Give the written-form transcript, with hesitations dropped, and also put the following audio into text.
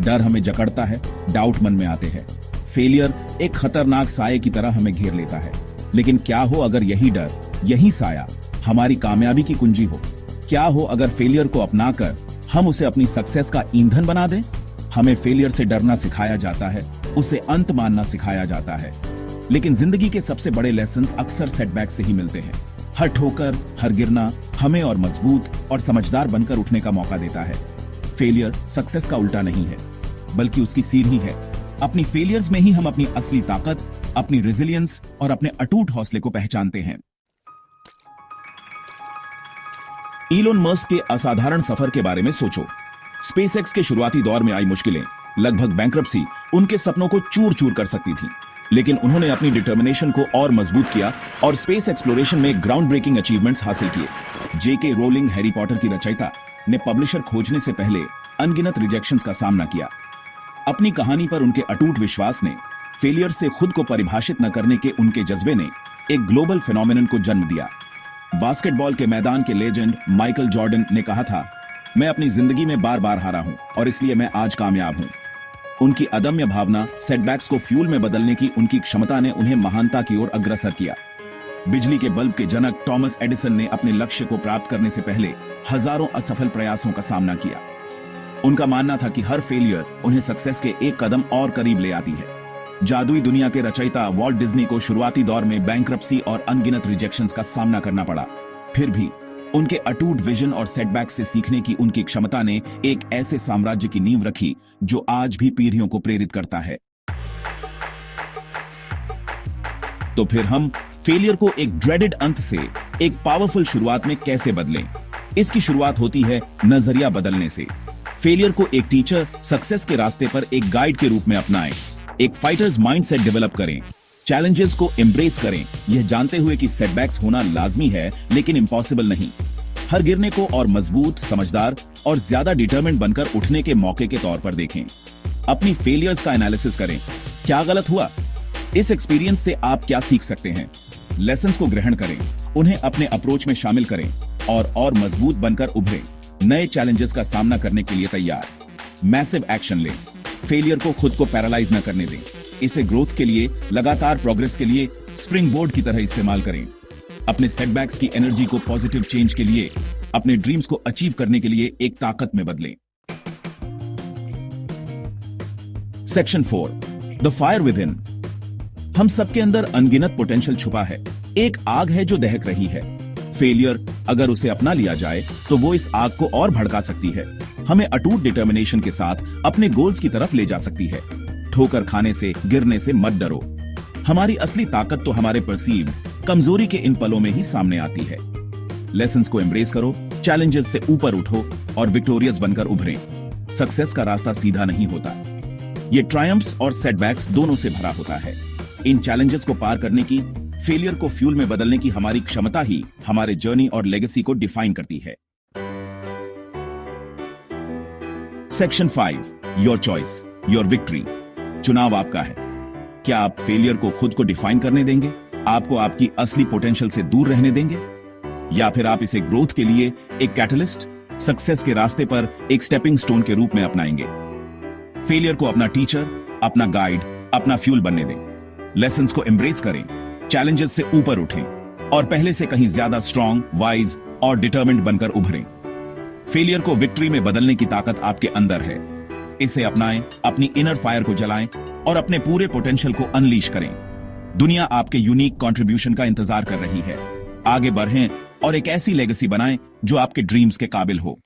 डर हमें जकड़ता है, डाउट मन में आते हैं। फेलियर एक खतरनाक साये की तरह हमें घेर लेता है। लेकिन क्या हो अगर यही डर, यही साया हमारी कामयाबी की कुंजी हो? क्या हो अगर फेलियर को अपनाकर हम उसे अपनी सक्सेस का ईंधन बना दें? हमें फेलियर से डरना सिखाया जाता है, उसे अंत मानना सिखाया जाता है। लेकिन जिंदगी के सबसे बड़े लेसन्स अक्सर सेटबैक से ही मिलते हैं। हर ठोकर, हर गिरना हमें और मजबूत और समझदार बनकर उठने का मौका देता है। फेलियर सक्सेस का उल्टा नहीं है, बल्कि उसकी सीढ़ी है। अपनी फेलियर्स में ही हम अपनी असली ताकत, अपनी रेजिलियंस और अपने अटूट हौसले को पहचानते हैं। इलोन मस्क के असाधारण सफर के बारे में सोचो। स्पेसएक्स के शुरुआती दौर में आई मुश्किलें, लगभग बैंक्रप्सी, उनके सपनों को चूर चूर कर सकती थी। लेकिन उन्होंने अपनी डिटर्मिनेशन को और मजबूत किया और स्पेस एक्सप्लोरेशन में ग्राउंड ब्रेकिंग अचीवमेंट्स हासिल किए। जेके रोलिंग, हैरी पॉटर की रचयिता, ने पब्लिशर खोजने से पहले अनगिनत रिजेक्शंस का सामना किया। अपनी कहानी पर उनके अटूट विश्वास ने, फेलियर से खुद को परिभाषित न करने के उनके जज्बे ने एक ग्लोबल फिनोमिनन को जन्म दिया। बास्केटबॉल के मैदान के लेजेंड माइकल जॉर्डन ने कहा था, मैं अपनी जिंदगी में बार बार हारा हूं और इसलिए मैं आज कामयाब हूं। उनकी अदम्य भावना, सेटबैक्स को फ्यूल में बदलने की उनकी क्षमता ने उन्हें महानता की ओर अग्रसर किया। बिजली के बल्ब के जनक थॉमस एडिसन ने अपने लक्ष्य को प्राप्त करने से पहले हजारों असफल प्रयासों का सामना किया। उनका मानना था कि हर फेलियर उन्हें सक्सेस के एक कदम और करीब ले आती है। जादुई दुनिया के रचयिता वॉल्ट डिज्नी को शुरुआती दौर में बैंक्रप्सी और अनगिनत रिजेक्शंस का सामना करना पड़ा। फिर भी उनके अटूट विजन और सेटबैक से सीखने की उनकी क्षमता ने एक ऐसे साम्राज्य की नींव रखी जो आज भी पीढ़ियों को प्रेरित करता है। तो फिर हम फेलियर को एक ड्रेडेड अंत से एक पावरफुल शुरुआत में कैसे बदलें? इसकी शुरुआत होती है नजरिया बदलने से। फेलियर को एक टीचर, सक्सेस के रास्ते पर एक गाइड के रूप में अपनाएं। एक फाइटर्स माइंडसेट डेवलप करें। चैलेंजेस को एम्ब्रेस करें, यह जानते हुए कि सेटबैक्स होना लाजमी है लेकिन इम्पॉसिबल नहीं। हर गिरने को और मजबूत, समझदार और ज्यादा डिटरमिन्ड बनकर उठने के मौके के तौर पर देखें। अपनी फेलियर्स का एनालिसिस करें। क्या गलत हुआ? इस एक्सपीरियंस से आप क्या सीख सकते हैं? लेसन्स को ग्रहण करें, उन्हें अपने अप्रोच में शामिल करें और मजबूत बनकर उभरें। नए चैलेंजेस का सामना करने के लिए तैयार। मैसिव एक्शन लें। फेलियर को खुद को पैरालाइज न करने दें। इसे ग्रोथ के लिए, लगातार प्रोग्रेस के लिए स्प्रिंग बोर्ड की तरह इस्तेमाल करें। अपने सेटबैक्स की एनर्जी को पॉजिटिव चेंज के लिए, अपने ड्रीम्स को अचीव करने के लिए एक ताकत में बदलें। Section 4, the fire with in. हम सबके अंदर अनगिनत पोटेंशियल छुपा है। एक आग है जो दहक रही है। फेलियर अगर उसे अपना लिया जाए तो वो इस आग को और भड़का सकती है। हमें अटूट डिटर्मिनेशन के साथ अपने गोल्स की तरफ ले जा सकती है। ठोकर खाने से, गिरने से मत डरो। हमारी असली ताकत तो हमारे परसीव कमजोरी के इन पलों में ही सामने आती है। लेसन्स को एम्ब्रेस करो, चैलेंजेस से ऊपर उठो और विक्टोरियस बनकर उभरें। सक्सेस का रास्ता सीधा नहीं होता। ये ट्रायम्फ्स और सेटबैक्स दोनों से भरा होता है। इन चैलेंजेस को पार करने की, फेलियर को फ्यूल में बदलने की हमारी क्षमता ही हमारे जर्नी और लेगेसी को डिफाइन करती है। Section 5, your choice, your victory. चुनाव आपका है। क्या आप फेलियर को खुद को डिफाइन करने देंगे? आपको आपकी असली पोटेंशियल से दूर रहने देंगे? या फिर आप इसे ग्रोथ के लिए एक कैटलिस्ट, सक्सेस के रास्ते पर एक स्टेपिंग स्टोन के रूप में अपनाएंगे? फेलियर को अपना टीचर, अपना गाइड, अपना फ्यूल बनने दें। लेसन्स को एम्ब्रेस करें, चैलेंजेस से ऊपर उठें और पहले से कहीं ज्यादा स्ट्रांग, वाइज और डिटर्मिन्ड बनकर उभरें। फेलियर को विक्ट्री में बदलने की ताकत आपके अंदर है। इसे अपनाएं, अपनी इनर फायर को जलाएं और अपने पूरे पोटेंशियल को अनलीश करें। दुनिया आपके यूनिक कंट्रीब्यूशन का इंतजार कर रही है। आगे बढ़ें और एक ऐसी लेगेसी बनाएं जो आपके ड्रीम्स के काबिल हो।